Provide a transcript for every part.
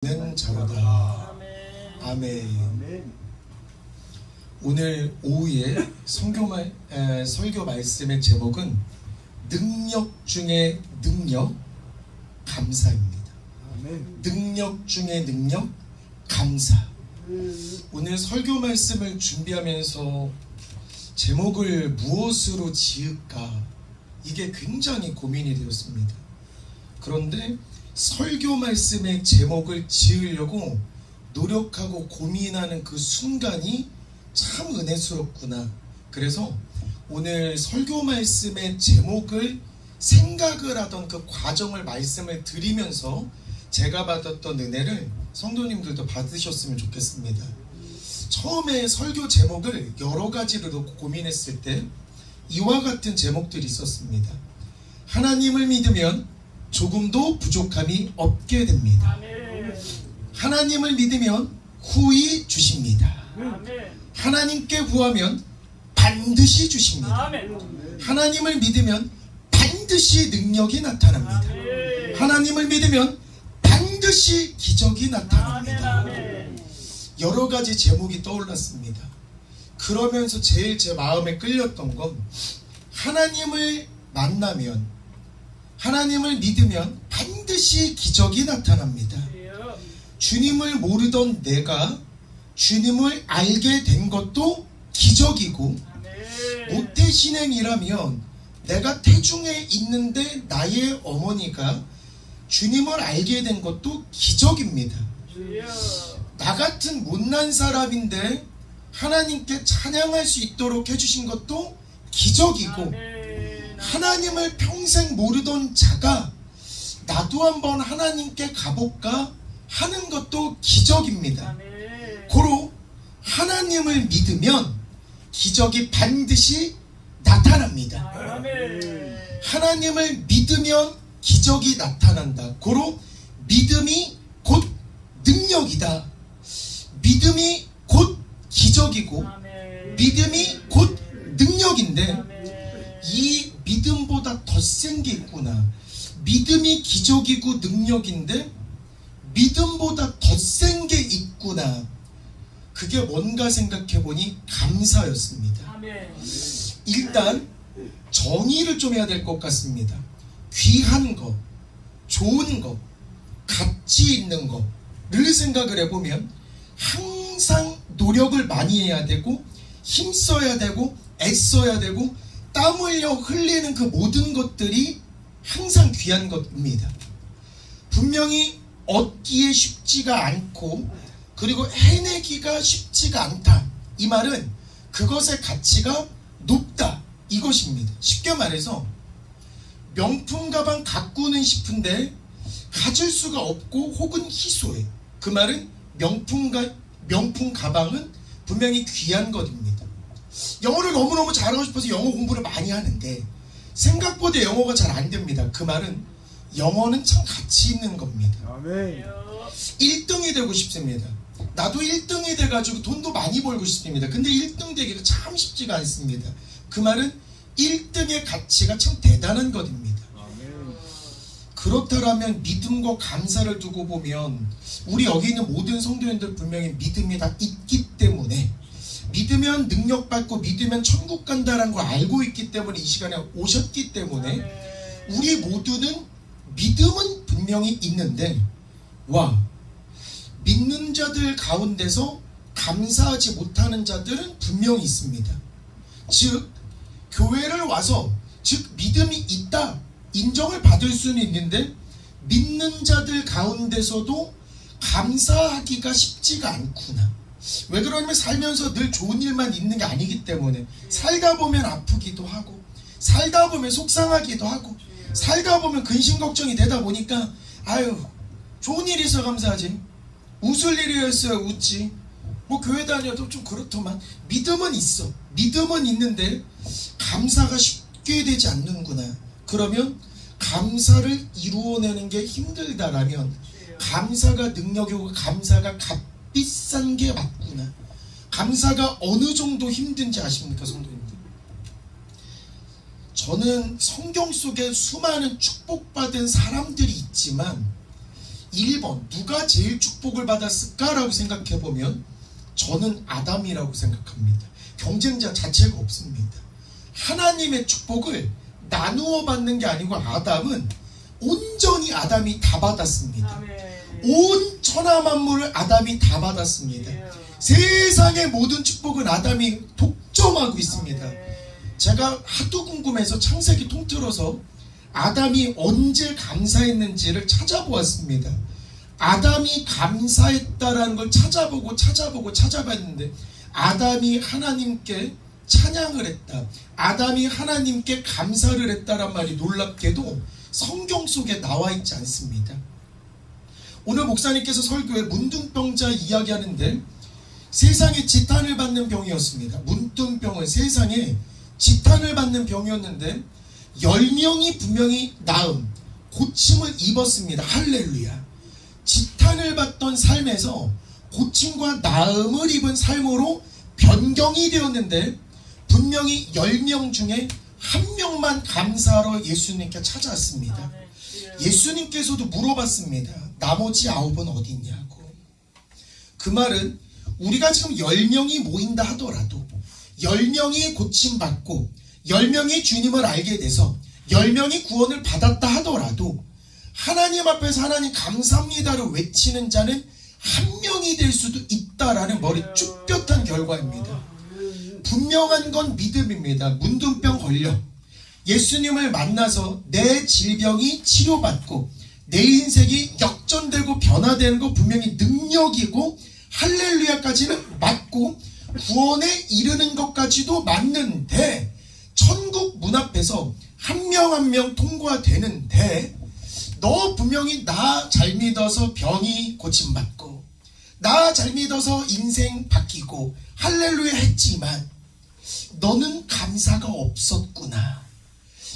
는 자로다. 아멘. 오늘 오후에 설교 말씀의 제목은 능력 중에 능력, 감사입니다. 능력 중에 능력, 감사. 오늘 설교 말씀을 준비하면서 제목을 무엇으로 지을까, 이게 굉장히 고민이 되었습니다. 그런데 설교 말씀의 제목을 지으려고 노력하고 고민하는 그 순간이 참 은혜스럽구나. 그래서 오늘 설교 말씀의 제목을 생각을 하던 그 과정을 말씀을 드리면서 제가 받았던 은혜를 성도님들도 받으셨으면 좋겠습니다. 처음에 설교 제목을 여러 가지로 놓고 고민했을 때 이와 같은 제목들이 있었습니다. 하나님을 믿으면 조금도 부족함이 없게 됩니다. 하나님을 믿으면 후히 주십니다. 하나님께 구하면 반드시 주십니다. 하나님을 믿으면 반드시 능력이 나타납니다. 하나님을 믿으면 반드시 기적이 나타납니다. 여러 가지 제목이 떠올랐습니다. 그러면서 제일 제 마음에 끌렸던 건 하나님을 만나면, 하나님을 믿으면 반드시 기적이 나타납니다. 주님을 모르던 내가 주님을 알게 된 것도 기적이고, 모태신앙이라면 내가 태중에 있는데 나의 어머니가 주님을 알게 된 것도 기적입니다. 나 같은 못난 사람인데 하나님께 찬양할 수 있도록 해주신 것도 기적이고, 하나님을 평생 모르던 자가 나도 한번 하나님께 가볼까 하는 것도 기적입니다. 고로 하나님을 믿으면 기적이 반드시 나타납니다. 하나님을 믿으면 기적이 나타난다. 고로 믿음이 곧 능력이다. 믿음이 곧 기적이고 믿음이 곧 능력인데, 이 믿음보다 더 센 게 있구나. 믿음이 기적이고 능력인데 믿음보다 더 센 게 있구나. 그게 뭔가 생각해보니 감사였습니다. 일단 정의를 좀 해야 될 것 같습니다. 귀한 것, 좋은 것, 가치 있는 것을 생각을 해보면 항상 노력을 많이 해야 되고, 힘써야 되고, 애써야 되고, 땀 흘려 흘리는 그 모든 것들이 항상 귀한 것입니다. 분명히 얻기에 쉽지가 않고, 그리고 해내기가 쉽지가 않다. 이 말은 그것의 가치가 높다, 이것입니다. 쉽게 말해서 명품 가방 갖고는 싶은데 가질 수가 없고 혹은 희소해. 그 말은 명품 가방은 분명히 귀한 것입니다. 영어를 너무너무 잘하고 싶어서 영어 공부를 많이 하는데 생각보다 영어가 잘 안 됩니다. 그 말은 영어는 참 가치 있는 겁니다. 아멘. 1등이 되고 싶습니다. 나도 1등이 돼가지고 돈도 많이 벌고 싶습니다. 근데 1등 되기가 참 쉽지가 않습니다. 그 말은 1등의 가치가 참 대단한 것입니다. 아멘. 그렇다면 믿음과 감사를 두고 보면 우리 여기 있는 모든 성도님들 분명히 믿음이 다 있기 때문에, 믿으면 능력받고 믿으면 천국 간다는 걸 알고 있기 때문에 이 시간에 오셨기 때문에 우리 모두는 믿음은 분명히 있는데, 믿는 자들 가운데서 감사하지 못하는 자들은 분명히 있습니다. 즉 교회를 와서 믿음이 있다 인정을 받을 수는 있는데 믿는 자들 가운데서도 감사하기가 쉽지가 않구나. 왜 그러냐면 살면서 늘 좋은 일만 있는 게 아니기 때문에 살다 보면 아프기도 하고, 살다 보면 속상하기도 하고, 살다 보면 근심 걱정이 되다 보니까 아유 좋은 일이 있어 감사하지, 웃을 일이었어요 웃지, 뭐 교회 다녀도 좀 그렇더만. 믿음은 있어. 믿음은 있는데 감사가 쉽게 되지 않는구나. 그러면 감사를 이루어내는 게 힘들다라면 감사가 능력이고 감사가 비싼 게 맞구나. 감사가 어느 정도 힘든지 아십니까, 성도님들? 저는 성경 속에 수많은 축복받은 사람들이 있지만 1번 누가 제일 축복을 받았을까라고 생각해보면 저는 아담이라고 생각합니다. 경쟁자 자체가 없습니다. 하나님의 축복을 나누어 받는 게 아니고 아담은 온전히 아담이 다 받았습니다. 온 천하 만물을 아담이 다 받았습니다. 세상의 모든 축복은 아담이 독점하고 있습니다. 제가 하도 궁금해서 창세기 통틀어서 아담이 언제 감사했는지를 찾아보았습니다. 아담이 감사했다라는 걸 찾아봤는데 아담이 하나님께 찬양을 했다, 아담이 하나님께 감사를 했다란 말이 놀랍게도 성경 속에 나와 있지 않습니다. 오늘 목사님께서 설교에 문둥병자 이야기하는데 세상에 지탄을 받는 병이었습니다. 문둥병은 세상에 지탄을 받는 병이었는데 10명이 분명히 나음, 고침을 입었습니다. 할렐루야. 지탄을 받던 삶에서 고침과 나음을 입은 삶으로 변경이 되었는데 분명히 10명 중에 한 명만 감사하러 예수님께 찾아왔습니다. 예수님께서도 물어봤습니다. 나머지 9은 어디 있냐고. 그 말은 우리가 지금 10명이 모인다 하더라도 10명이 고침받고 10명이 주님을 알게 돼서 10명이 구원을 받았다 하더라도 하나님 앞에서 하나님 감사합니다를 외치는 자는 한 명이 될 수도 있다라는 머리 쭈뼛한 결과입니다. 분명한 건 믿음입니다. 문둥병 걸려 예수님을 만나서 내 질병이 치료받고 내 인생이 역전되고 변화되는 거 분명히 능력이고 할렐루야까지는 맞고 구원에 이르는 것까지도 맞는데 천국 문 앞에서 한 명 한 명 통과되는데 너 분명히 나 잘 믿어서 병이 고침받고 나 잘 믿어서 인생 바뀌고 할렐루야 했지만 너는 감사가 없었구나.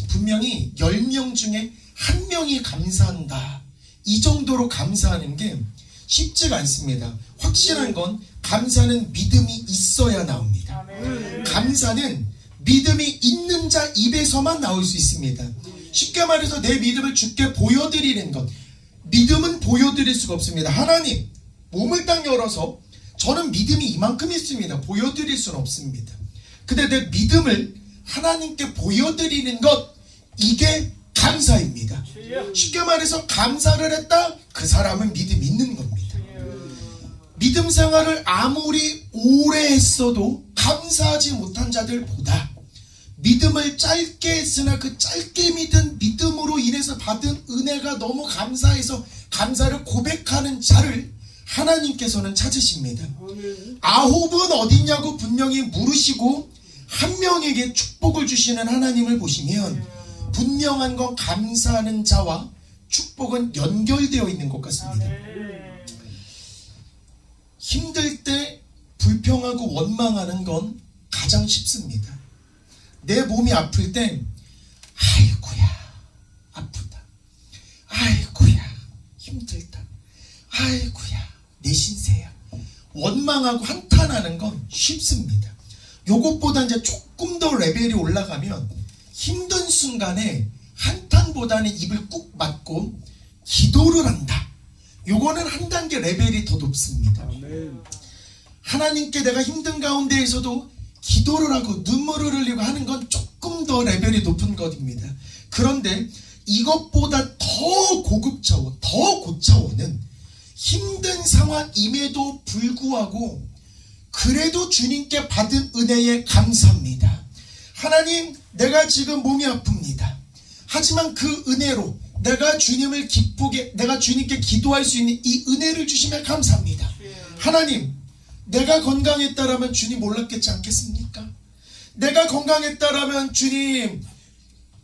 분명히 10명 중에 한 명이 감사한다. 이 정도로 감사하는 게 쉽지가 않습니다. 확실한 건 감사는 믿음이 있어야 나옵니다. 감사는 믿음이 있는 자 입에서만 나올 수 있습니다. 쉽게 말해서 내 믿음을 주께 보여드리는 것. 믿음은 보여드릴 수가 없습니다. 하나님 몸을 딱 열어서 저는 믿음이 이만큼 있습니다. 보여드릴 수는 없습니다. 근데 내 믿음을 하나님께 보여드리는 것, 이게 감사입니다. 쉽게 말해서 감사를 했다? 그 사람은 믿음이 있는 겁니다. 믿음 생활을 아무리 오래 했어도 감사하지 못한 자들보다 믿음을 짧게 했으나 그 짧게 믿은 믿음으로 인해서 받은 은혜가 너무 감사해서 감사를 고백하는 자를 하나님께서는 찾으십니다. 9은 어딨냐고 분명히 물으시고 한 명에게 축복을 주시는 하나님을 보시면 분명한 건 감사하는 자와 축복은 연결되어 있는 것 같습니다. 힘들 때 불평하고 원망하는 건 가장 쉽습니다. 내 몸이 아플 때 아이고야 아프다, 아이고야 힘들다, 아이고야 내 신세야, 원망하고 한탄하는 건 쉽습니다. 요것보다 이제 조금 더 레벨이 올라가면 힘든 순간에 한탄보다는 입을 꾹 막고 기도를 한다. 요거는 한 단계 레벨이 더 높습니다. 하나님께 내가 힘든 가운데에서도 기도를 하고 눈물을 흘리고 하는 건 조금 더 레벨이 높은 것입니다. 그런데 이것보다 더 고급차원, 더 고차원은 힘든 상황임에도 불구하고 그래도 주님께 받은 은혜에 감사합니다. 하나님, 내가 지금 몸이 아픕니다. 하지만 그 은혜로 내가 주님을 기쁘게, 내가 주님께 기도할 수 있는 이 은혜를 주시면 감사합니다. 하나님, 내가 건강했다라면 주님 몰랐겠지 않겠습니까? 내가 건강했다라면 주님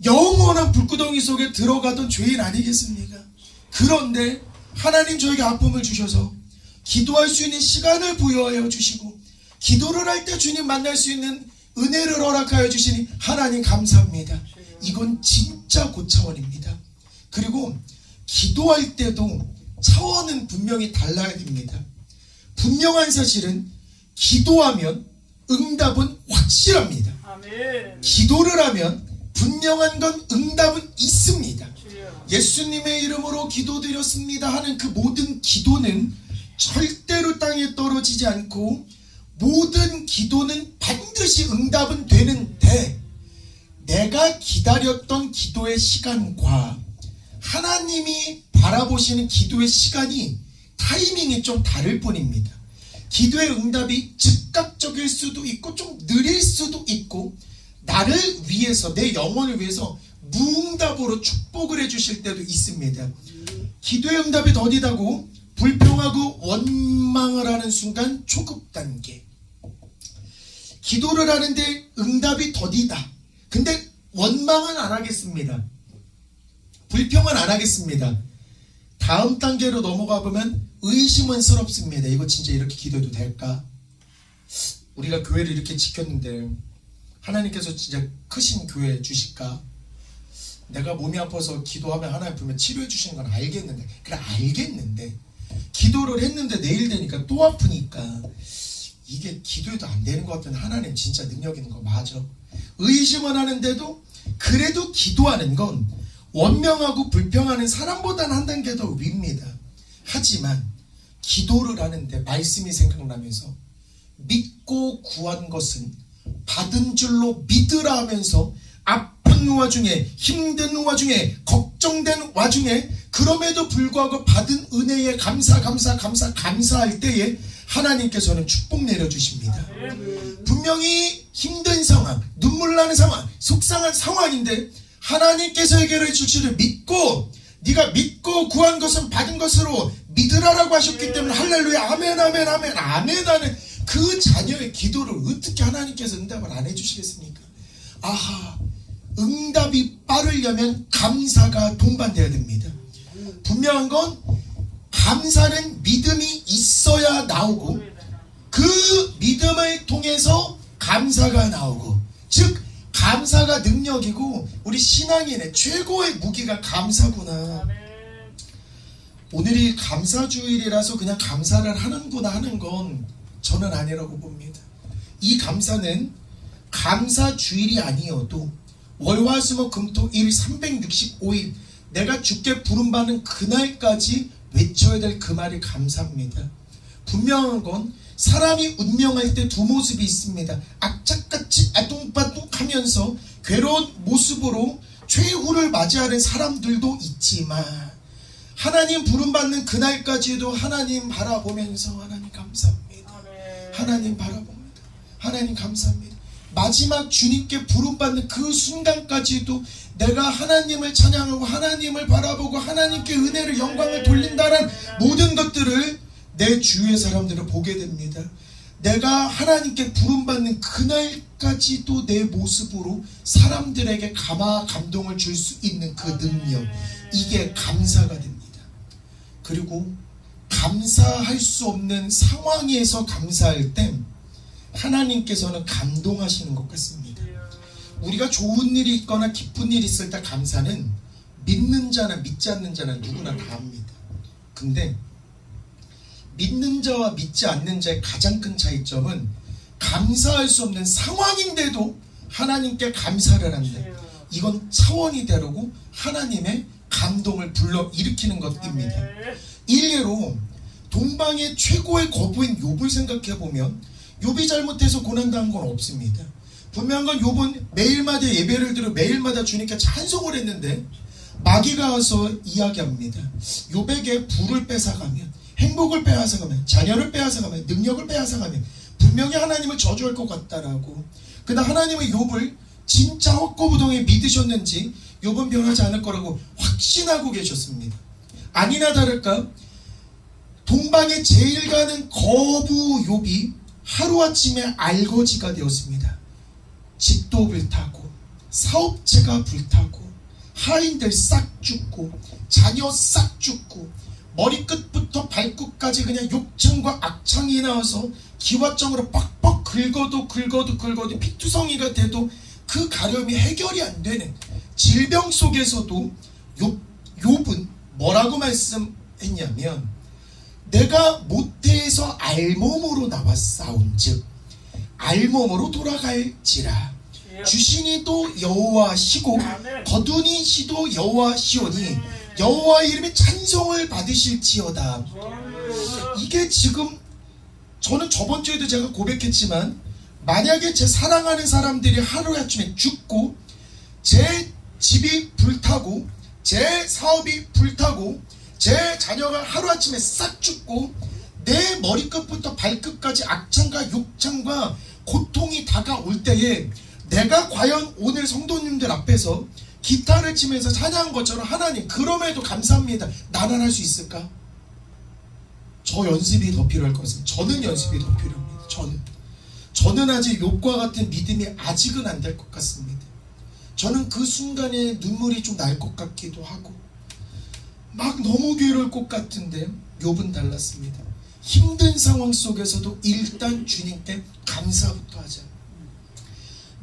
영원한 불구덩이 속에 들어가던 죄인 아니겠습니까? 그런데 하나님 저에게 아픔을 주셔서 기도할 수 있는 시간을 부여하여 주시고 기도를 할 때 주님 만날 수 있는 은혜를 허락하여 주시니 하나님 감사합니다. 이건 진짜 고차원입니다. 그리고 기도할 때도 차원은 분명히 달라야 됩니다. 분명한 사실은 기도하면 응답은 확실합니다. 아멘. 기도를 하면 분명한 건 응답은 있습니다. 예수님의 이름으로 기도드렸습니다 하는 그 모든 기도는 절대로 땅에 떨어지지 않고 모든 기도는 반드시 응답은 되는데 내가 기다렸던 기도의 시간과 하나님이 바라보시는 기도의 시간이 타이밍이 좀 다를 뿐입니다. 기도의 응답이 즉각적일 수도 있고 좀 느릴 수도 있고 나를 위해서 내 영혼을 위해서 무응답으로 축복을 해주실 때도 있습니다. 기도의 응답이 더디다고 불평하고 원망을 하는 순간 초급 단계. 기도를 하는데 응답이 더디다. 근데 원망은 안 하겠습니다. 불평은 안 하겠습니다. 다음 단계로 넘어가 보면 의심은 스럽습니다. 이거 진짜 이렇게 기도해도 될까? 우리가 교회를 이렇게 지켰는데 하나님께서 진짜 크신 교회 주실까? 내가 몸이 아파서 기도하면 하나님 보면 치료해 주시는 건 알겠는데, 그래 알겠는데 기도를 했는데 내일 되니까 또 아프니까 이게 기도해도 안 되는 것 같은 하나님 진짜 능력 있는 거 맞아. 의심은 하는데도 그래도 기도하는 건 원명하고 불평하는 사람보다는 한 단계 더 위입니다. 하지만 기도를 하는데 말씀이 생각나면서 믿고 구한 것은 받은 줄로 믿으라 하면서 아픈 와중에 힘든 와중에 걱정된 와중에 그럼에도 불구하고 받은 은혜에 감사할 때에 하나님께서는 축복 내려주십니다. 분명히 힘든 상황, 눈물 나는 상황, 속상한 상황인데 하나님께서 해결해 주시를 믿고 네가 믿고 구한 것은 받은 것으로 믿으라라고 하셨기 때문에 할렐루야 아멘 아멘 아멘 아멘 하는 그 자녀의 기도를 어떻게 하나님께서 응답을 안 해주시겠습니까? 아하, 응답이 빠르려면 감사가 동반돼야 됩니다. 분명한 건 감사는 믿음이 있어야 나오고 그 믿음을 통해서 감사가 나오고, 즉 감사가 능력이고 우리 신앙인의 최고의 무기가 감사구나. 오늘이 감사주일이라서 그냥 감사를 하는구나 하는 건 저는 아니라고 봅니다. 이 감사는 감사주일이 아니어도 월화수목금토일 365일 내가 주께 부름받는 그날까지 외쳐야 될 그 말이 감사입니다. 분명한 건 사람이 운명할 때 두 모습이 있습니다. 악착같이 아둥바둥하면서 괴로운 모습으로 최후를 맞이하는 사람들도 있지만 하나님 부름받는 그날까지도 하나님 바라보면서 하나님 감사합니다. 하나님 바라봅니다. 하나님 감사합니다. 마지막 주님께 부름받는 그 순간까지도 내가 하나님을 찬양하고 하나님을 바라보고 하나님께 은혜를 영광을 돌린다는 모든 것들을 내 주위의 사람들을 보게 됩니다. 내가 하나님께 부름받는 그날까지도 내 모습으로 사람들에게 감동을 줄 수 있는 그 능력, 이게 감사가 됩니다. 그리고 감사할 수 없는 상황에서 감사할 땐 하나님께서는 감동하시는 것 같습니다. 우리가 좋은 일이 있거나 기쁜 일이 있을 때 감사는 믿는 자나 믿지 않는 자나 누구나 다 합니다. 근데 믿는 자와 믿지 않는 자의 가장 큰 차이점은 감사할 수 없는 상황인데도 하나님께 감사를 한다. 이건 차원이 다르고 하나님의 감동을 불러일으키는 것입니다. 일례로 동방의 최고의 거부인 욥을 생각해보면 욥이 잘못해서 고난당한 건 없습니다. 분명한 건 욥은 매일마다 예배를 드려 매일마다 주님께 찬송을 했는데 마귀가 와서 이야기합니다. 욥에게 부를 뺏어가면, 행복을 빼앗아가면, 자녀를 빼앗아가면, 능력을 빼앗아가면 분명히 하나님을 저주할 것 같다라고. 그러나 하나님은 욥을 진짜 헛고부동에 믿으셨는지 욥은 변하지 않을 거라고 확신하고 계셨습니다. 아니나 다를까 동방에 제일 가는 거부 욥이 하루아침에 알거지가 되었습니다. 집도 불타고 사업체가 불타고 하인들 싹 죽고 자녀 싹 죽고 머리끝부터 발끝까지 그냥 욕창과 악창이 나와서 기와장으로 빡빡 긁어도 피투성이가 돼도 그 가려움이 해결이 안 되는 질병 속에서도 욥은 뭐라고 말씀했냐면 내가 모태에서 알몸으로 나왔사온즉 알몸으로 돌아갈지라 주시니도 여호와시고 거두니시도 여호와시오니 여호와의 이름이 찬송을 받으실지어다. 이게 지금 저는 저번 주에도 제가 고백했지만, 만약에 제 사랑하는 사람들이 하루아침에 죽고 제 집이 불타고 제 사업이 불타고 제 자녀가 하루아침에 싹 죽고 내 머리끝부터 발끝까지 악창과 욕창과 고통이 다가올 때에 내가 과연 오늘 성도님들 앞에서 기타를 치면서 찬양한 것처럼 하나님 그럼에도 감사합니다 나는 할 수 있을까? 저 연습이 더 필요할 것 같습니다. 저는 연습이 더 필요합니다. 저는 아직 욥과 같은 믿음이 아직은 안 될 것 같습니다. 저는 그 순간에 눈물이 좀 날 것 같기도 하고 막 너무 괴로울 것 같은데, 욥은 달랐습니다. 힘든 상황 속에서도 일단 주님께 감사부터 하자.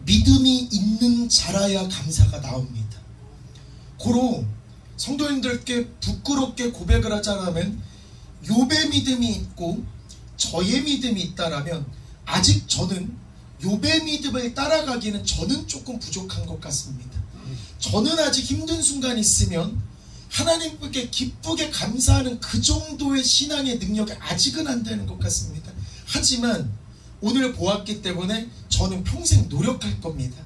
믿음이 있는 자라야 감사가 나옵니다. 고로 성도님들께 부끄럽게 고백을 하자면, 욥의 믿음이 있고 저의 믿음이 있다라면 아직 저는 욥의 믿음을 따라가기는 저는 조금 부족한 것 같습니다. 저는 아직 힘든 순간이 있으면 하나님께 기쁘게 감사하는 그 정도의 신앙의 능력이 아직은 안 되는 것 같습니다. 하지만 오늘 보았기 때문에 저는 평생 노력할 겁니다.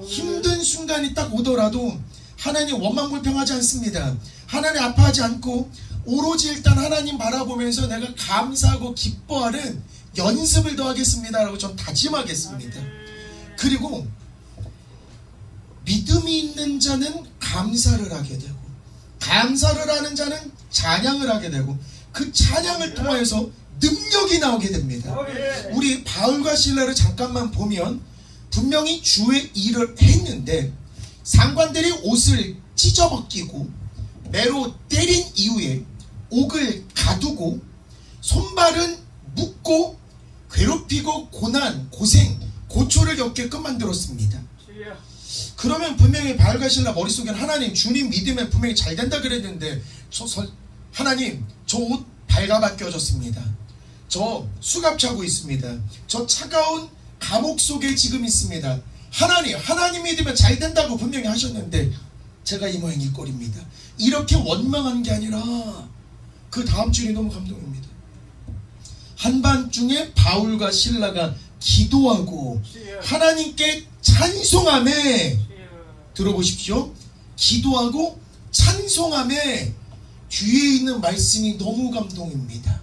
힘든 순간이 딱 오더라도 하나님 원망불평하지 않습니다. 하나님 아파하지 않고 오로지 일단 하나님 바라보면서 내가 감사하고 기뻐하는 연습을 더 하겠습니다 라고 좀 다짐하겠습니다. 그리고 믿음이 있는 자는 감사를 하게 되고, 감사를 하는 자는 찬양을 하게 되고, 그 찬양을 통하여서 능력이 나오게 됩니다. 우리 바울과 실라를 잠깐만 보면 분명히 주의 일을 했는데 상관들이 옷을 찢어벗기고 매로 때린 이후에 옥을 가두고 손발은 묶고 괴롭히고 고난, 고생, 고초를 겪게끔 만들었습니다. 그러면 분명히 바울과 실라 머릿속에는 하나님, 주님 믿으면 분명히 잘 된다 그랬는데 하나님 저 옷 발가 껴졌습니다. 저 수갑 차고 있습니다. 저 차가운 감옥 속에 지금 있습니다. 하나님 믿으면 잘 된다고 분명히 하셨는데 제가 이 모양 이 꼴입니다. 이렇게 원망한 게 아니라 그 다음 줄이 너무 감동입니다. 한밤중에 바울과 실라가 기도하고 하나님께 찬송하매, 들어보십시오. 기도하고 찬송하매, 뒤에 있는 말씀이 너무 감동입니다.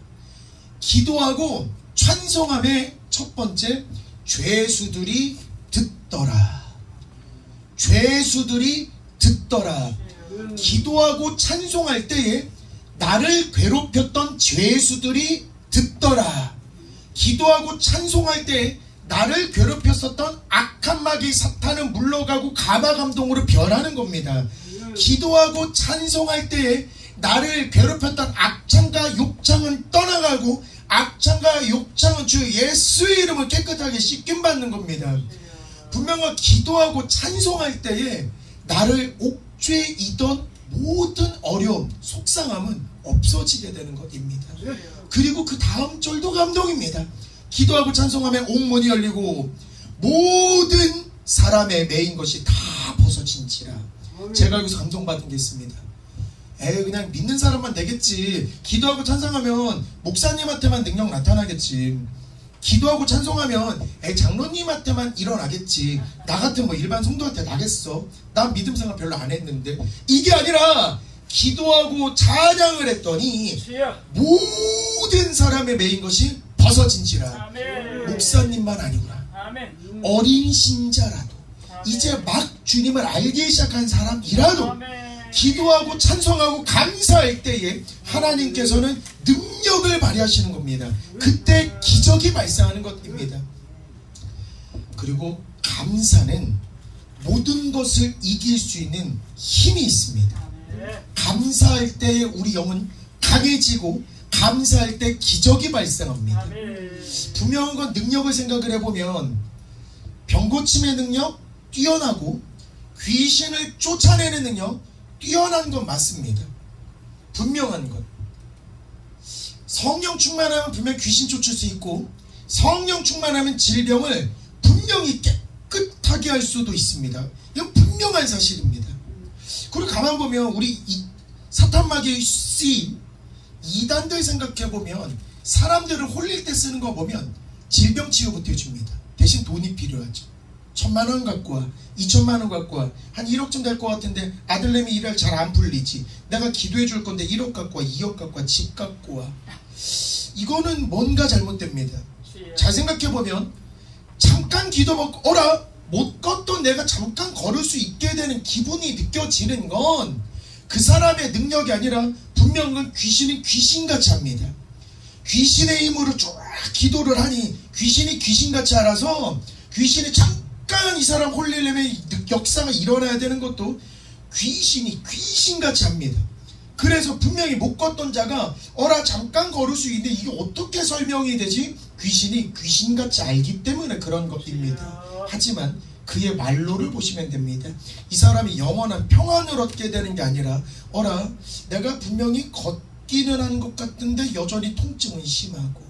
기도하고 찬송하매, 첫 번째, 죄수들이 듣더라. 죄수들이 듣더라. 기도하고 찬송할 때에 나를 괴롭혔던 죄수들이 듣더라. 기도하고 찬송할 때 나를 괴롭혔었던 악한 마귀 사탄은 물러가고 가마감동으로 변하는 겁니다. 기도하고 찬송할 때에 나를 괴롭혔던 악창과 욕창은 떠나가고 악창과 욕창은 주 예수의 이름을 깨끗하게 씻김받는 겁니다. 분명히 기도하고 찬송할 때에 나를 옥죄이던 모든 어려움, 속상함은 없어지게 되는 것입니다. 그리고 그 다음 절도 감동입니다. 기도하고 찬송하면 옥문이 열리고 모든 사람의 매인 것이 다 벗어진지라. 제가 여기서 감동받은 게 있습니다. 그냥 믿는 사람만 되겠지. 기도하고 찬송하면 목사님한테만 능력 나타나겠지. 기도하고 찬송하면 장로님한테만 일어나겠지. 나 같은 뭐 일반 성도한테 나겠어? 난 믿음 생활 별로 안 했는데. 이게 아니라 기도하고 찬양을 했더니 모든 사람의 매인 것이 벗어진지라. 목사님만 아니구나. 어린 신자라도 이제 막 주님을 알기 시작한 사람이라도 기도하고 찬송하고 감사할 때에 하나님께서는 능력을 발휘하시는 겁니다. 그때 기적이 발생하는 것입니다. 그리고 감사는 모든 것을 이길 수 있는 힘이 있습니다. 감사할 때에 우리 영은 강해지고 감사할 때 기적이 발생합니다. 분명한 건 능력을 생각을 해보면 병고침의 능력 뛰어나고 귀신을 쫓아내는 능력 뛰어난 건 맞습니다. 분명한 것. 성령 충만하면 분명 귀신 쫓을 수 있고 성령 충만하면 질병을 분명히 깨끗하게 할 수도 있습니다. 이건 분명한 사실입니다. 그리고 가만 보면 우리 사탄마귀의 쓰임, 이단들 생각해보면 사람들을 홀릴 때 쓰는 거 보면 질병 치유부터 해줍니다. 대신 돈이 필요하죠. 1,000만원 갖고 와, 2,000만원 갖고 와, 한 1억쯤 될 것 같은데 아들내미 일할 잘 안 풀리지, 내가 기도해 줄 건데 1억 갖고 와, 2억 갖고 와, 집 갖고 와. 이거는 뭔가 잘못됩니다. 잘 생각해보면 잠깐 기도 먹고 어라 못 걷던 내가 잠깐 걸을 수 있게 되는 기분이 느껴지는 건 그 사람의 능력이 아니라 분명은 귀신이 귀신같이 합니다. 귀신의 힘으로 쫙 기도를 하니 귀신이 귀신같이 알아서 귀신이 잠깐 이 사람 홀리려면 역사가 일어나야 되는 것도 귀신이 귀신같이 합니다. 그래서 분명히 못 걷던 자가 어라 잠깐 걸을 수 있는데 이게 어떻게 설명이 되지? 귀신이 귀신같이 알기 때문에 그런 것입니다. 하지만 그의 말로를 보시면 됩니다. 이 사람이 영원한 평안을 얻게 되는 게 아니라 어라 내가 분명히 걷기는 하는 것 같은데 여전히 통증은 심하고,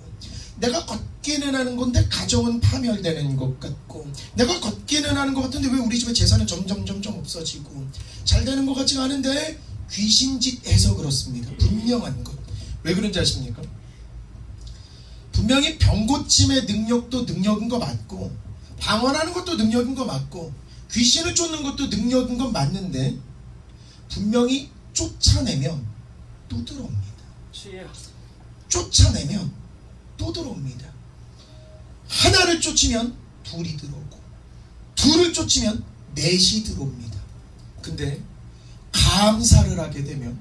내가 걷기는 하는 건데 가정은 파멸되는 것 같고, 내가 걷기는 하는 것 같은데 왜 우리 집에 재산은 점점 없어지고 잘 되는 것 같지가 않은데 귀신짓해서 그렇습니다. 분명한 것. 왜 그런지 아십니까? 분명히 병고침의 능력도 능력인 거 맞고, 방언하는 것도 능력인 거 맞고, 귀신을 쫓는 것도 능력인 건 맞는데 분명히 쫓아내면 또 들어옵니다. 쫓아내면 또 들어옵니다. 하나를 쫓으면 둘이 들어오고, 둘을 쫓으면 넷이 들어옵니다. 근데 감사를 하게 되면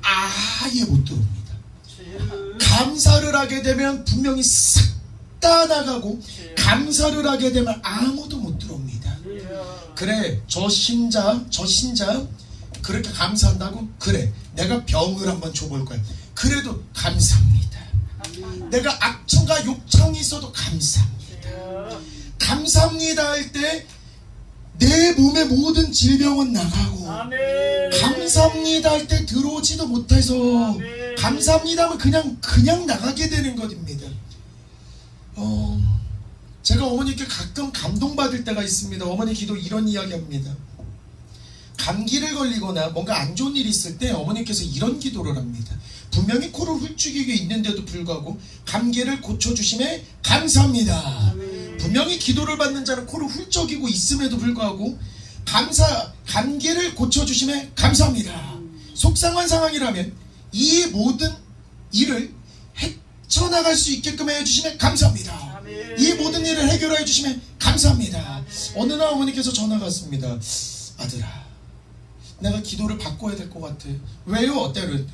아예 못 들어옵니다. 감사를 하게 되면 분명히 싹 다 나가고, 감사를 하게 되면 아무도 못 들어옵니다. 그래 저 신자 그렇게 감사한다고? 그래 내가 병을 한번 줘볼 거야. 그래도 감사합니다. 내가 악청과 욕청이 있어도 감사합니다. 감사합니다 할 때 내 몸의 모든 질병은 나가고, 감사합니다 할 때 들어오지도 못해서 감사합니다 하면 그냥 나가게 되는 것입니다. 제가 어머니께 가끔 감동받을 때가 있습니다. 어머니 기도 이런 이야기 합니다. 감기를 걸리거나 뭔가 안 좋은 일이 있을 때 어머니께서 이런 기도를 합니다. 분명히 코를 훌쩍이고 있는데도 불구하고 감기를 고쳐주심에 감사합니다. 분명히 기도를 받는 자는 코를 훌쩍이고 있음에도 불구하고 감기를 고쳐주심에 감사합니다. 속상한 상황이라면 이 모든 일을 헤쳐나갈 수 있게끔 해주시면 감사합니다. 이 모든 일을 해결해 주시면 감사합니다. 어느 날 어머니께서 전화가 왔습니다. 아들아, 내가 기도를 바꿔야 될 것 같아. 왜요? 어때요?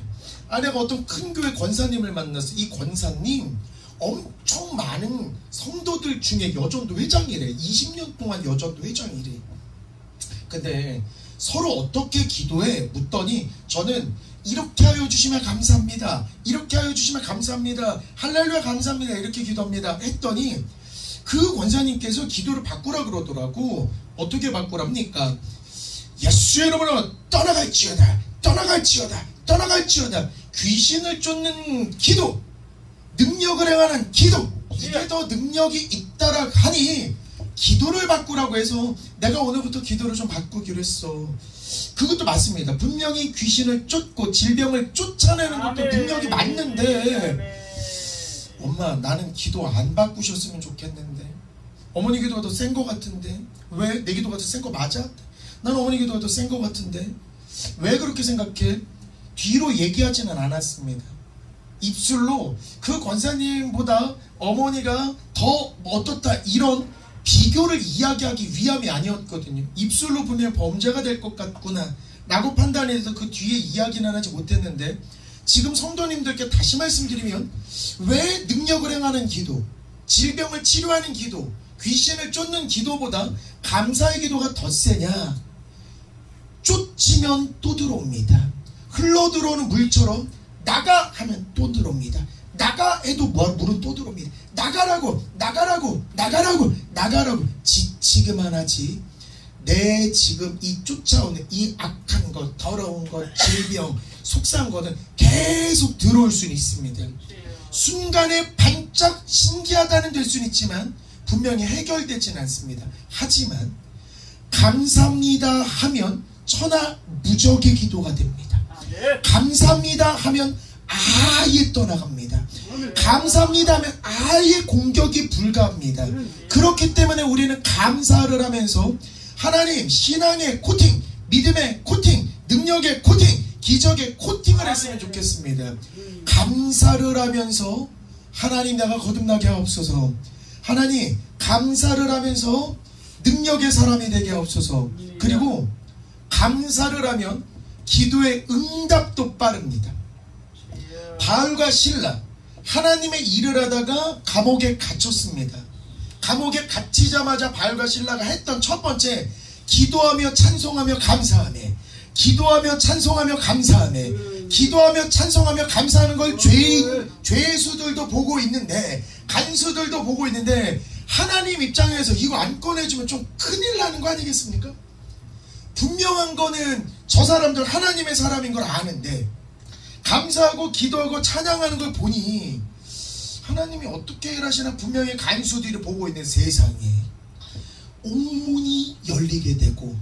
내가 어떤 큰 교회 권사님을 만났어. 이 권사님 엄청 많은 성도들 중에 여전도 회장이래. 20년 동안 여전도 회장이래. 근데 서로 어떻게 기도해? 묻더니 저는 이렇게 하여 주시면 감사합니다. 이렇게 하여 주시면 감사합니다. 할렐루야 감사합니다. 이렇게 기도합니다. 했더니 그 권사님께서 기도를 바꾸라 그러더라고. 어떻게 바꾸랍니까? 예수의 이름으로 떠나갈지어다. 떠나갈지어다. 떠나갈지어다. 귀신을 쫓는 기도, 능력을 행하는 기도, 이게 더 능력이 있다라 하니 기도를 바꾸라고 해서 내가 오늘부터 기도를 좀 바꾸기로 했어. 그것도 맞습니다. 분명히 귀신을 쫓고 질병을 쫓아내는 것도 능력이 맞는데, 엄마 나는 기도 안 바꾸셨으면 좋겠는데, 어머니 기도가 더 센 것 같은데, 왜? 내 기도가 더 센 거 맞아? 난 어머니 기도가 더 센 것 같은데 왜 그렇게 생각해? 뒤로 얘기하지는 않았습니다. 입술로 그 권사님보다 어머니가 더 어떻다 이런 비교를 이야기하기 위함이 아니었거든요. 입술로 보면 범죄가 될 것 같구나 라고 판단해서 그 뒤에 이야기는 하지 못했는데, 지금 성도님들께 다시 말씀드리면 왜 능력을 행하는 기도, 질병을 치료하는 기도, 귀신을 쫓는 기도보다 감사의 기도가 더 세냐? 쫓으면 또 들어옵니다. 흘러들어오는 물처럼 나가 하면 또 들어옵니다. 나가 해도 물은 또 들어옵니다. 나가라고 나가라고 나가라고 나가라고 지치기만 하지, 내 지금 이 쫓아오는 이 악한 것, 더러운 것, 질병, 속상한 것은 계속 들어올 수는 있습니다. 순간에 반짝 신기하다는 될 수는 있지만 분명히 해결되지는 않습니다. 하지만 감사합니다 하면 천하무적의 기도가 됩니다. 감사합니다 하면 아예 떠나갑니다. 감사합니다 하면 아예 공격이 불가합니다. 그렇기 때문에 우리는 감사를 하면서 하나님 신앙의 코팅, 믿음의 코팅, 능력의 코팅, 기적의 코팅을 했으면 좋겠습니다. 감사를 하면서 하나님 내가 거듭나게 하옵소서. 하나님 감사를 하면서 능력의 사람이 되게 하옵소서. 그리고 감사를 하면 기도의 응답도 빠릅니다. 바울과 실라 하나님의 일을 하다가 감옥에 갇혔습니다. 감옥에 갇히자마자 바울과 실라가 했던 첫 번째, 기도하며 찬송하며 감사하네. 기도하며 찬송하며 감사하네. 기도하며 찬송하며 감사하는 걸 죄수들도 보고 있는데, 간수들도 보고 있는데, 하나님 입장에서 이거 안 꺼내주면 좀 큰일 나는 거 아니겠습니까? 분명한 거는 저 사람들 하나님의 사람인 걸 아는데 감사하고 기도하고 찬양하는 걸 보니 하나님이 어떻게 일하시나 분명히 간수들이 보고 있는 세상에 옥문이 열리게 되고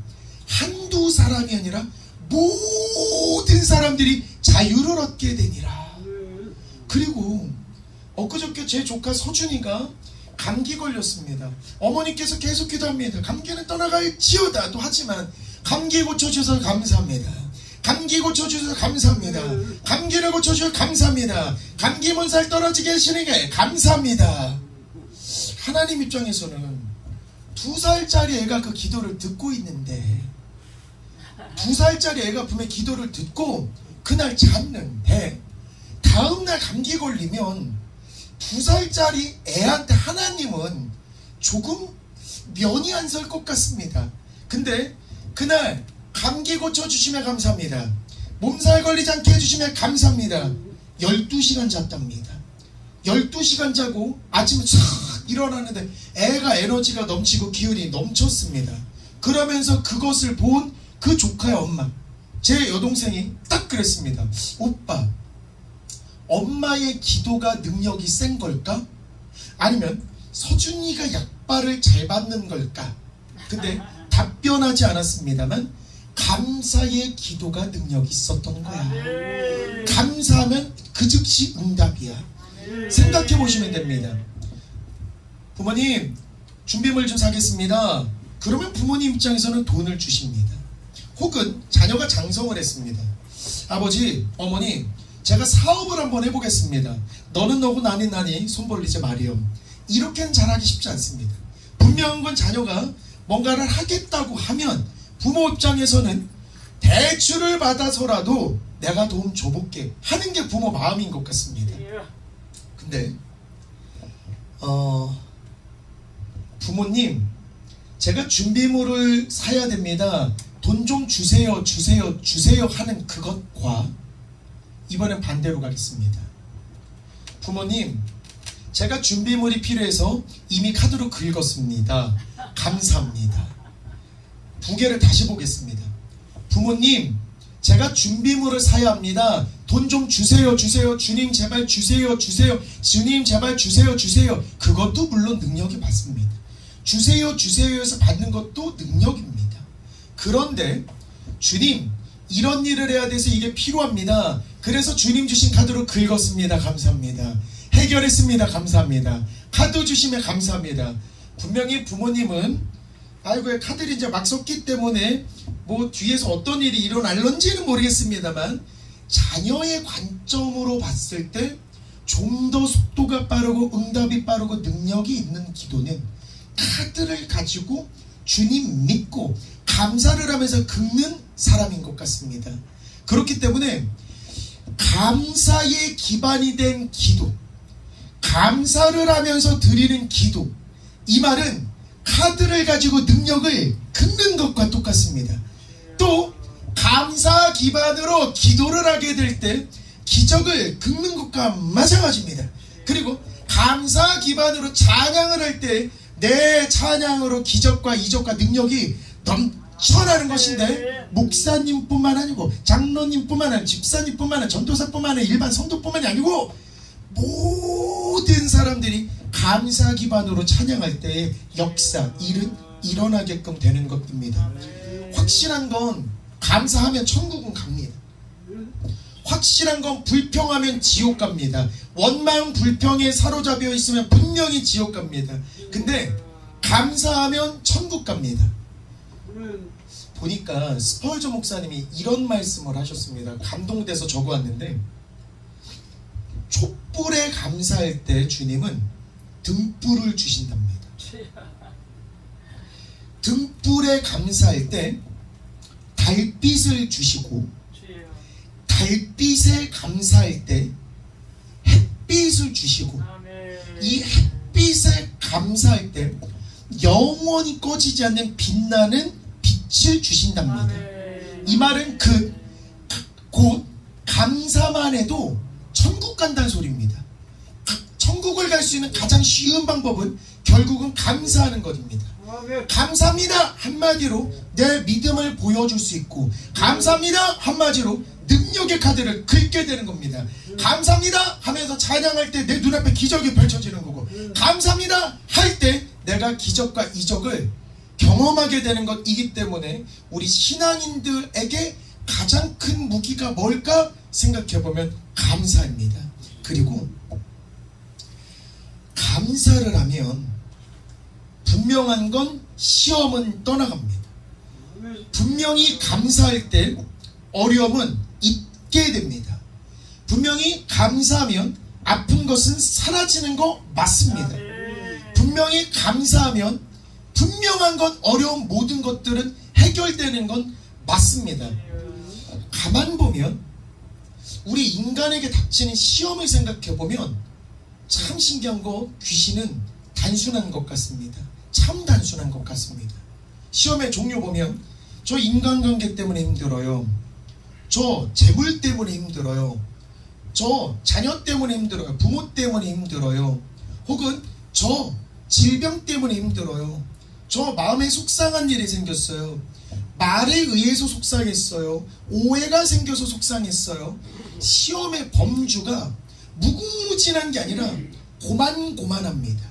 한두 사람이 아니라 모든 사람들이 자유를 얻게 되니라. 그리고 엊그저께 제 조카 서준이가 감기 걸렸습니다. 어머니께서 계속 기도합니다. 감기는 떠나갈지어다 또 하지만 감기 고쳐주셔서 감사합니다. 감기 고쳐주셔서 감사합니다. 감기를 고쳐주셔서 감사합니다. 감기 몸살 떨어지게 하시는 게 감사합니다. 하나님 입장에서는 2살짜리 애가 그 기도를 듣고 있는데 2살짜리 애가 분명히 기도를 듣고 그날 잤는데 다음날 감기 걸리면 2살짜리 애한테 하나님은 조금 면이 안 설 것 같습니다. 근데 그날 감기 고쳐주시면 감사합니다. 몸살 걸리지 않게 해주시면 감사합니다. 12시간 잤답니다. 12시간 자고 아침에 싹 일어나는데 애가 에너지가 넘치고 기운이 넘쳤습니다. 그러면서 그것을 본 그 조카의 엄마, 제 여동생이 딱 그랬습니다. 오빠, 엄마의 기도가 능력이 센 걸까? 아니면 서준이가 약발을 잘 받는 걸까? 근데 답변하지 않았습니다만 감사의 기도가 능력이 있었던 거야. 감사하면 그 즉시 응답이야. 생각해 보시면 됩니다. 부모님 준비물 좀 사겠습니다. 그러면 부모님 입장에서는 돈을 주십니다. 혹은 자녀가 장성을 했습니다. 아버지, 어머니, 제가 사업을 한번 해보겠습니다. 너는 너고 나는 나니 손 벌리지 마리엄. 이렇게는 잘하기 쉽지 않습니다. 분명한 건 자녀가 뭔가를 하겠다고 하면 부모 입장에서는 대출을 받아서라도 내가 도움 줘볼게 하는 게 부모 마음인 것 같습니다. 근데 부모님, 제가 준비물을 사야 됩니다. 돈 좀 주세요 하는 그것과 이번엔 반대로 가겠습니다. 부모님, 제가 준비물이 필요해서 이미 카드로 긁었습니다. 감사합니다. 두 개를 다시 보겠습니다. 부모님, 제가 준비물을 사야 합니다. 돈 좀 주세요. 주님 제발 주세요. 주님 제발 주세요. 그것도 물론 능력이 맞습니다. 주세요에서 받는 것도 능력입니다. 그런데 주님, 이런 일을 해야 돼서 이게 필요합니다. 그래서 주님 주신 카드로 긁었습니다. 감사합니다. 해결했습니다. 감사합니다. 카드 주시면 감사합니다. 분명히 부모님은 아이고 카드를 이제 막 썼기 때문에 뭐 뒤에서 어떤 일이 일어날런지는 모르겠습니다만 자녀의 관점으로 봤을 때 좀 더 속도가 빠르고 응답이 빠르고 능력이 있는 기도는 카드를 가지고 주님 믿고 감사를 하면서 긁는 사람인 것 같습니다. 그렇기 때문에 감사의 기반이 된 기도, 감사를 하면서 드리는 기도, 이 말은 카드를 가지고 능력을 긁는 것과 똑같습니다. 또 감사 기반으로 기도를 하게 될 때 기적을 긁는 것과 마찬가지입니다. 그리고 감사 기반으로 찬양을 할 때 내 찬양으로 기적과 이적과 능력이 넘쳐나는 것인데 목사님뿐만 아니고 장로님뿐만 아니고 집사님뿐만 아니고 전도사뿐만 아니고 일반 성도뿐만이 아니고 모든 사람들이 감사 기반으로 찬양할 때의 역사, 일은 일어나게끔 되는 것입니다. 확실한 건 감사하면 천국은 갑니다. 확실한 건 불평하면 지옥 갑니다. 원망 불평에 사로잡혀 있으면 분명히 지옥 갑니다. 근데 감사하면 천국 갑니다. 보니까 스펄전 목사님이 이런 말씀을 하셨습니다. 감동돼서 적어왔는데, 촛불에 감사할 때 주님은 등불을 주신답니다. 등불에 감사할 때 달빛을 주시고, 달빛에 감사할 때 햇빛을 주시고, 이 햇빛에 감사할 때 영원히 꺼지지 않는 빛나는 빛을 주신답니다. 이 말은 곧 감사만 해도 천국 간다는 소리입니다. 천국을 갈 수 있는 가장 쉬운 방법은 결국은 감사하는 것입니다. 감사합니다 한마디로 내 믿음을 보여줄 수 있고, 감사합니다 한마디로 능력의 카드를 긁게 되는 겁니다. 감사합니다 하면서 찬양할 때 내 눈앞에 기적이 펼쳐지는 거고, 감사합니다 할 때 내가 기적과 이적을 경험하게 되는 것이기 때문에 우리 신앙인들에게 가장 큰 무기가 뭘까 생각해보면 감사입니다. 그리고 감사를 하면 분명한 건 시험은 떠나갑니다. 분명히 감사할 때 어려움은 잊게 됩니다. 분명히 감사하면 아픈 것은 사라지는 거 맞습니다. 분명히 감사하면 분명한 건 어려운 모든 것들은 해결되는 건 맞습니다. 가만 보면 우리 인간에게 닥치는 시험을 생각해보면 참 신기한 거, 귀신은 단순한 것 같습니다. 참 단순한 것 같습니다. 시험의 종류 보면 저 인간관계 때문에 힘들어요, 저 재물 때문에 힘들어요, 저 자녀 때문에 힘들어요, 부모 때문에 힘들어요, 혹은 저 질병 때문에 힘들어요, 저 마음에 속상한 일이 생겼어요, 말에 의해서 속상했어요, 오해가 생겨서 속상했어요. 시험의 범주가 무궁무진한 게 아니라 고만고만합니다.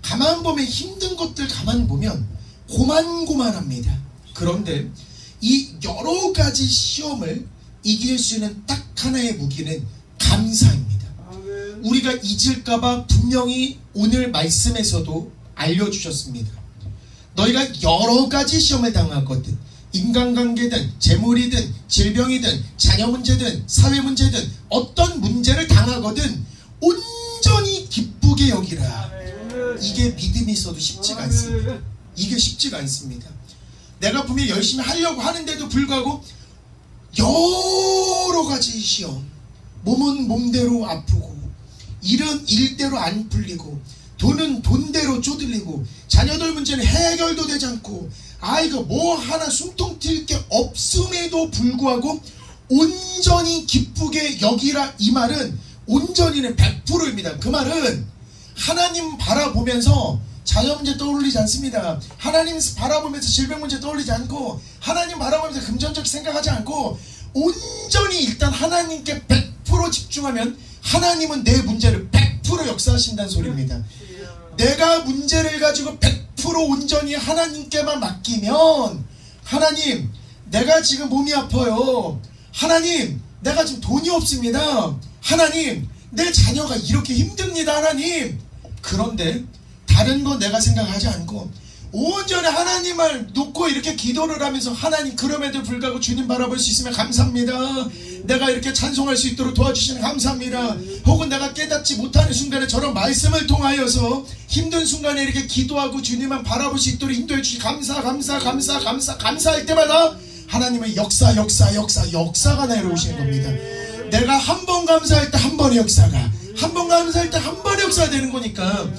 가만 보면 힘든 것들 가만 보면 고만고만합니다. 그런데 이 여러 가지 시험을 이길 수 있는 딱 하나의 무기는 감사입니다. 우리가 잊을까봐 분명히 오늘 말씀에서도 알려주셨습니다. 너희가 여러 가지 시험을 당하거든, 인간관계든 재물이든 질병이든 자녀 문제든 사회 문제든 어떤 문제를 당하거든 온전히 기쁘게 여기라. 이게 믿음이 있어도 쉽지가 않습니다. 이게 쉽지가 않습니다. 내가 분명히 열심히 하려고 하는데도 불구하고 여러 가지 시험, 몸은 몸대로 아프고, 일은 일대로 안 풀리고, 돈은 돈대로 쪼들리고, 자녀들 문제는 해결도 되지 않고, 아이가 뭐 하나 숨통 튈 게 없음에도 불구하고 온전히 기쁘게 여기라. 이 말은 온전히는 100%입니다. 그 말은 하나님 바라보면서 자녀 문제 떠올리지 않습니다. 하나님 바라보면서 질병 문제 떠올리지 않고, 하나님 바라보면서 금전적 생각하지 않고, 온전히 일단 하나님께 100% 집중하면 하나님은 내 문제를 100% 역사하신다는 소리입니다. 내가 문제를 가지고 100% 온전히 하나님께만 맡기면, 하나님 내가 지금 몸이 아파요, 하나님 내가 지금 돈이 없습니다, 하나님 내 자녀가 이렇게 힘듭니다, 하나님. 그런데 다른 거 내가 생각하지 않고 온전히 하나님을 놓고 이렇게 기도를 하면서, 하나님 그럼에도 불구하고 주님 바라볼 수 있으면 감사합니다, 내가 이렇게 찬송할 수 있도록 도와주시면 감사합니다, 혹은 내가 깨닫지 못하는 순간에 저런 말씀을 통하여서 힘든 순간에 이렇게 기도하고 주님만 바라볼 수 있도록 인도해 주시 감사할 때마다 하나님의 역사가 내려오시는 겁니다. 내가 한 번 감사할 때 한 번의 역사가, 한 번 감사할 때 한 번의 역사가 되는 거니까,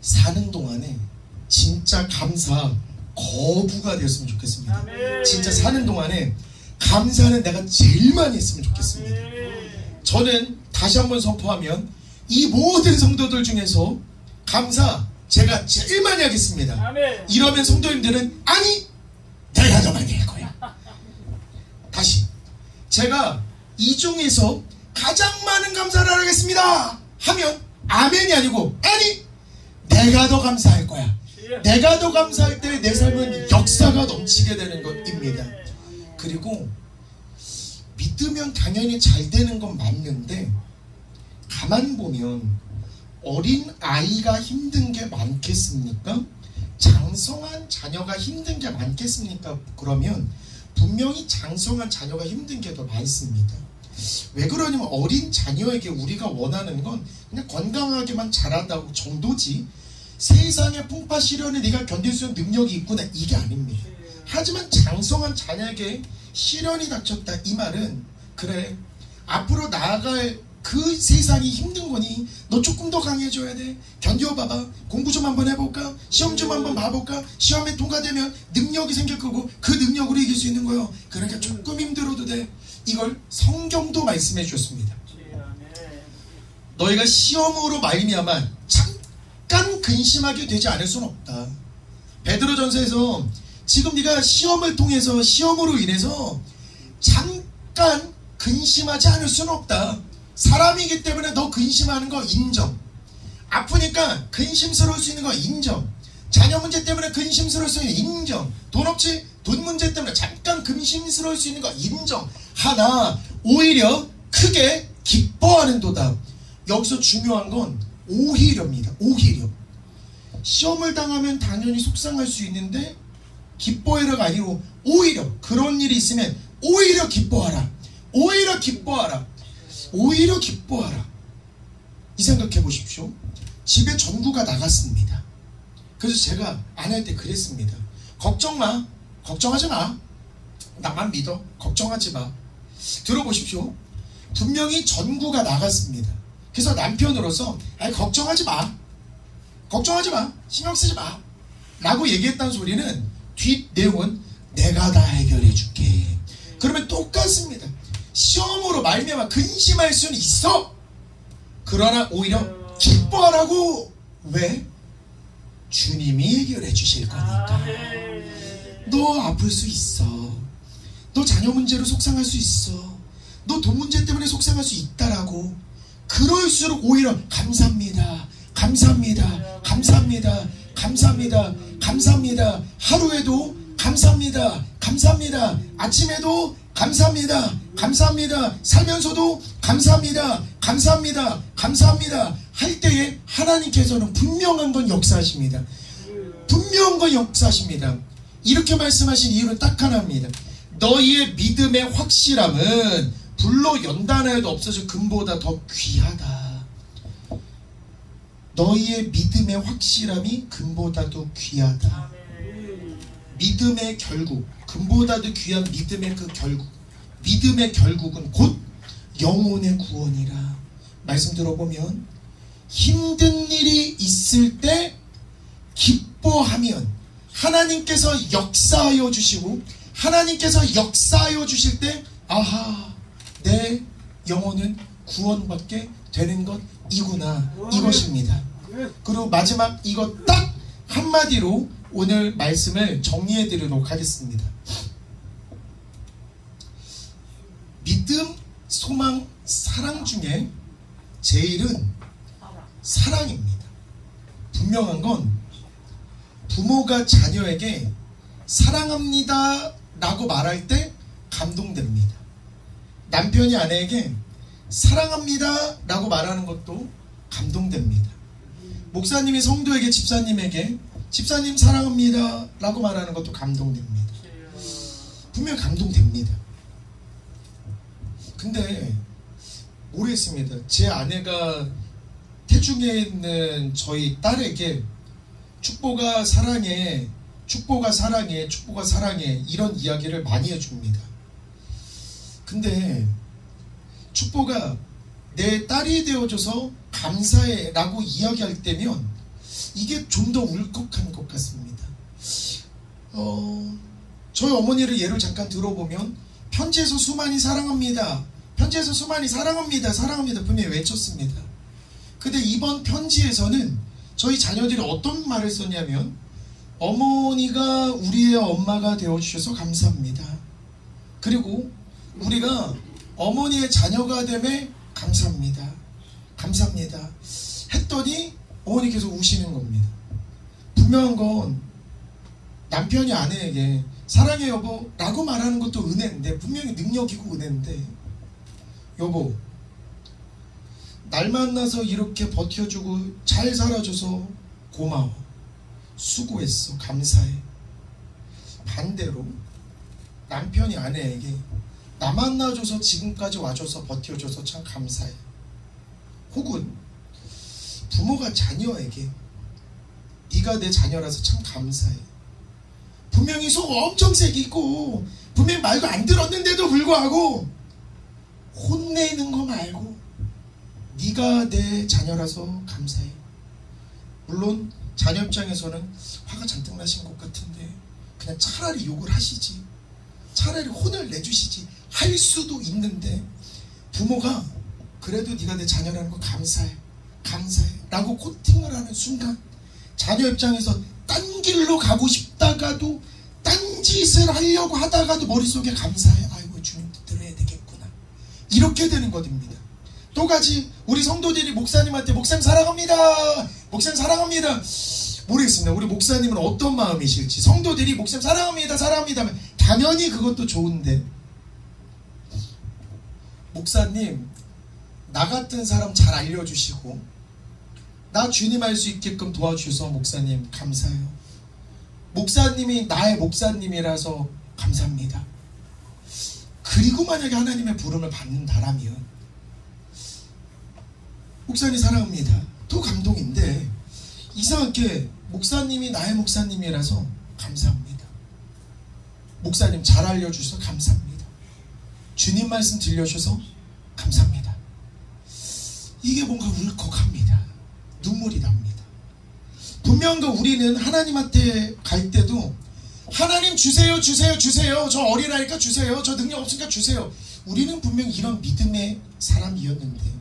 사는 동안에 진짜 감사 거부가 되었으면 좋겠습니다. 진짜 사는 동안에 감사는 내가 제일 많이 했으면 좋겠습니다. 저는 다시 한번 선포하면 이 모든 성도들 중에서 감사 제가 제일 많이 하겠습니다. 이러면 성도님들은 아니 내가 더 많이 할 거야. 다시, 제가 이 중에서 가장 많은 감사를 하겠습니다 하면 아멘이 아니고 아니 내가 더 감사할 거야. 내가 더 감사할 때 내 삶은 역사가 넘치게 되는 것입니다. 그리고 믿으면 당연히 잘 되는 건 맞는데, 가만 보면 어린 아이가 힘든 게 많겠습니까? 장성한 자녀가 힘든 게 많겠습니까? 그러면 분명히 장성한 자녀가 힘든 게 더 많습니다. 왜 그러냐면 어린 자녀에게 우리가 원하는 건 그냥 건강하게만 자란다고 정도지, 세상의 풍파 시련에 네가 견딜 수 있는 능력이 있구나, 이게 아닙니다. 하지만 장성한 자녀에게 시련이 닥쳤다, 이 말은 그래, 앞으로 나아갈 그 세상이 힘든 거니 너 조금 더 강해져야 돼. 견뎌봐봐. 공부 좀 한번 해볼까? 시험 좀 한번 봐볼까? 시험에 통과되면 능력이 생길 거고 그 능력으로 이길 수 있는 거예요. 그러니까 조금 힘들어도 돼. 이걸 성경도 말씀해 주셨습니다. 너희가 시험으로 말미암아 잠깐 근심하게 되지 않을 수는 없다. 베드로전서에서 지금 네가 시험을 통해서, 시험으로 인해서 잠깐 근심하지 않을 수는 없다. 사람이기 때문에 너 근심하는 거 인정. 아프니까 근심스러울 수 있는 거 인정. 자녀 문제 때문에 근심스러울 수 있는 거 인정. 돈 없지? 돈 문제 때문에 잠깐 근심스러울 수 있는 거 인정. 하나, 오히려 크게 기뻐하는도다. 여기서 중요한 건 오히려입니다. 오히려. 시험을 당하면 당연히 속상할 수 있는데 기뻐해라가 아니고 오히려 그런 일이 있으면 오히려 기뻐하라. 오히려 기뻐하라. 오히려 기뻐하라. 이 생각해 보십시오. 집에 전구가 나갔습니다. 그래서 제가 아내할 때 그랬습니다. 걱정 마. 걱정하지 마. 나만 믿어. 걱정하지 마. 들어보십시오. 분명히 전구가 나갔습니다. 그래서 남편으로서 걱정하지 마. 걱정하지 마. 신경 쓰지 마. 라고 얘기했다는 소리는 뒷 내용은 내가 다 해결해 줄게. 그러면 똑같습니다. 시험으로 말미암아 근심할 수는 있어. 그러나 오히려 기뻐하라고. 왜? 주님이 해결해 주실 거니까. 너 아플 수 있어. 너 자녀 문제로 속상할 수 있어. 너 돈 문제 때문에 속상할 수 있다라고. 그럴수록 오히려 감사합니다. 감사합니다. 감사합니다. 감사합니다. 감사합니다. 하루에도 감사합니다. 감사합니다. 아침에도 감사합니다. 감사합니다. 살면서도 감사합니다. 감사합니다. 감사합니다. 할 때에 하나님께서는 분명한 건 역사하십니다. 분명한 건 역사하십니다. 이렇게 말씀하신 이유는 딱 하나입니다. 너희의 믿음의 확실함은 불로 연단하여도 없어져 금보다 더 귀하다. 너희의 믿음의 확실함이 금보다도 귀하다. 믿음의 결국, 금보다도 귀한 믿음의 그 결국, 믿음의 결국은 곧 영혼의 구원이라. 말씀 들어보면 힘든 일이 있을 때 기뻐하면 하나님께서 역사하여 주시고, 하나님께서 역사하여 주실 때 아하, 내 영혼은 구원받게 되는 것 이구나, 이것입니다. 그리고 마지막 이것 딱 한마디로 오늘 말씀을 정리해 드리도록 하겠습니다. 믿음, 소망, 사랑 중에 제일은 사랑입니다. 분명한 건 부모가 자녀에게 사랑합니다 라고 말할 때 감동됩니다. 남편이 아내에게 사랑합니다 라고 말하는 것도 감동됩니다. 목사님이 성도에게, 집사님에게 집사님 사랑합니다 라고 말하는 것도 감동됩니다. 분명 감동됩니다. 근데 모르겠습니다. 제 아내가 태중에 있는 저희 딸에게 축복아 사랑해, 축복아 사랑해, 축복아 사랑해 이런 이야기를 많이 해줍니다. 근데 축복아 내 딸이 되어줘서 감사해 라고 이야기할 때면 이게 좀 더 울컥한 것 같습니다. 저희 어머니를 예를 잠깐 들어보면 편지에서 수많이 사랑합니다, 편지에서 수많이 사랑합니다, 사랑합니다 분명히 외쳤습니다. 근데 이번 편지에서는 저희 자녀들이 어떤 말을 썼냐면 어머니가 우리의 엄마가 되어주셔서 감사합니다. 그리고 우리가 어머니의 자녀가 됨에 감사합니다. 감사합니다. 했더니 어머니께서 우시는 겁니다. 분명한 건 남편이 아내에게 사랑해 여보 라고 말하는 것도 은혜인데, 분명히 능력이고 은혜인데 여보, 날 만나서 이렇게 버텨주고 잘 살아줘서 고마워. 수고했어. 감사해. 반대로 남편이 아내에게 나 만나줘서 지금까지 와줘서 버텨줘서 참 감사해. 혹은 부모가 자녀에게 네가 내 자녀라서 참 감사해. 분명히 속 엄청 세게 있고 분명히 말도 안 들었는데도 불구하고 혼내는 거 말고 네가 내 자녀라서 감사해. 물론 자녀 입장에서는 화가 잔뜩 나신 것 같은데 그냥 차라리 욕을 하시지, 차라리 혼을 내주시지 할 수도 있는데, 부모가 그래도 네가 내 자녀라는 거 감사해, 감사해 라고 코팅을 하는 순간 자녀 입장에서 딴 길로 가고 싶다가도 딴 짓을 하려고 하다가도 머릿속에 감사해, 아이고 주님 들어야 되겠구나, 이렇게 되는 것입니다. 또같이 우리 성도들이 목사님한테 목사님 사랑합니다, 목사님 사랑합니다, 모르겠습니다. 우리 목사님은 어떤 마음이실지. 성도들이 목사님 사랑합니다 사랑합니다 당연히 그것도 좋은데, 목사님 나 같은 사람 잘 알려주시고 나 주님 알 수 있게끔 도와주셔서 목사님 감사해요. 목사님이 나의 목사님이라서 감사합니다. 그리고 만약에 하나님의 부름을 받는다라면 목사님 사랑합니다 더 감동인데, 이상하게 목사님이 나의 목사님이라서 감사합니다. 목사님 잘 알려주셔서 감사합니다. 주님 말씀 들려주셔서 감사합니다. 이게 뭔가 울컥합니다. 눈물이 납니다. 분명 우리는 하나님한테 갈 때도 하나님 주세요 주세요 주세요, 저 어린아이니까 주세요, 저 능력 없으니까 주세요. 우리는 분명 이런 믿음의 사람이었는데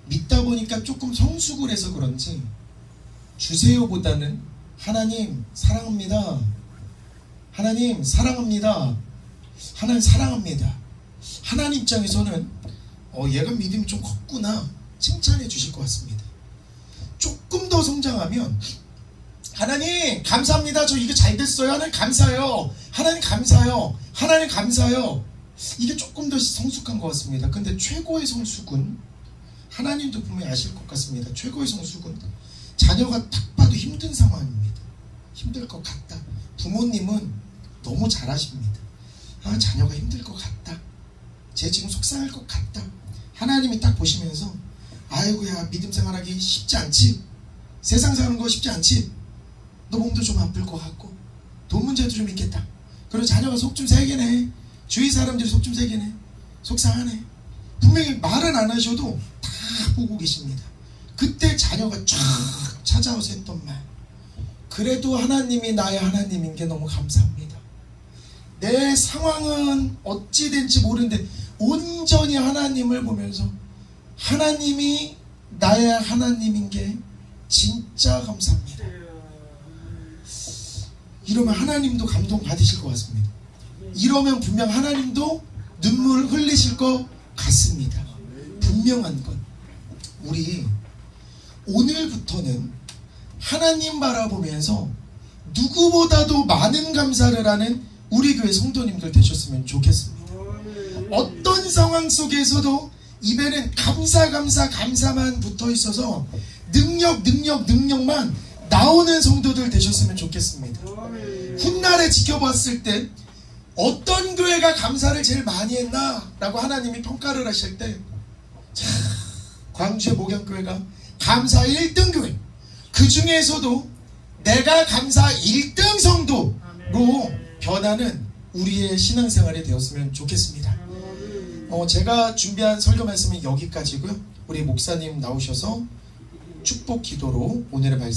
믿다 보니까 조금 성숙을 해서 그런지 주세요보다는 하나님 사랑합니다, 하나님 사랑합니다, 하나님 사랑합니다. 하나님 입장에서는 얘가 믿음이 좀 컸구나 칭찬해 주실 것 같습니다. 조금 더 성장하면 하나님 감사합니다, 저 이게 잘 됐어요, 하나님 감사해요, 하나님 감사해요, 하나님 감사해요. 이게 조금 더 성숙한 것 같습니다. 근데 최고의 성숙은 하나님도 분명히 아실 것 같습니다. 최고의 성숙은 자녀가 딱 봐도 힘든 상황입니다. 힘들 것 같다. 부모님은 너무 잘하십니다. 아, 자녀가 힘들 것 같다, 쟤 지금 속상할 것 같다. 하나님이 딱 보시면서 아이고야 믿음 생활하기 쉽지 않지, 세상 사는 거 쉽지 않지, 너 몸도 좀 아플 것 같고 돈 문제도 좀 있겠다, 그리고 자녀가 속 좀 세게네, 주위 사람들이 속 좀 세게네, 속상하네. 분명히 말은 안 하셔도 다 보고 계십니다. 그때 자녀가 쫙 찾아와서 했던 말, 그래도 하나님이 나의 하나님인 게 너무 감사합니다. 내 상황은 어찌 된지 모르는데 온전히 하나님을 보면서 하나님이 나의 하나님인 게 진짜 감사합니다. 이러면 하나님도 감동 받으실 것 같습니다. 이러면 분명 하나님도 눈물 흘리실 것 같습니다. 분명한 건 우리 오늘부터는 하나님 바라보면서 누구보다도 많은 감사를 하는 우리 교회 성도님들 되셨으면 좋겠습니다. 어떤 상황 속에서도 입에는 감사 감사 감사만 붙어 있어서 능력만 나오는 성도들 되셨으면 좋겠습니다. 훗날에 지켜봤을 때 어떤 교회가 감사를 제일 많이 했나 라고 하나님이 평가를 하실 때 광주의 목양교회가 감사 1등 교회, 그 중에서도 내가 감사 1등 성도로 변하는 우리의 신앙생활이 되었으면 좋겠습니다. 제가 준비한 설교 말씀은 여기까지고요. 우리 목사님 나오셔서 축복 기도로 오늘의 말씀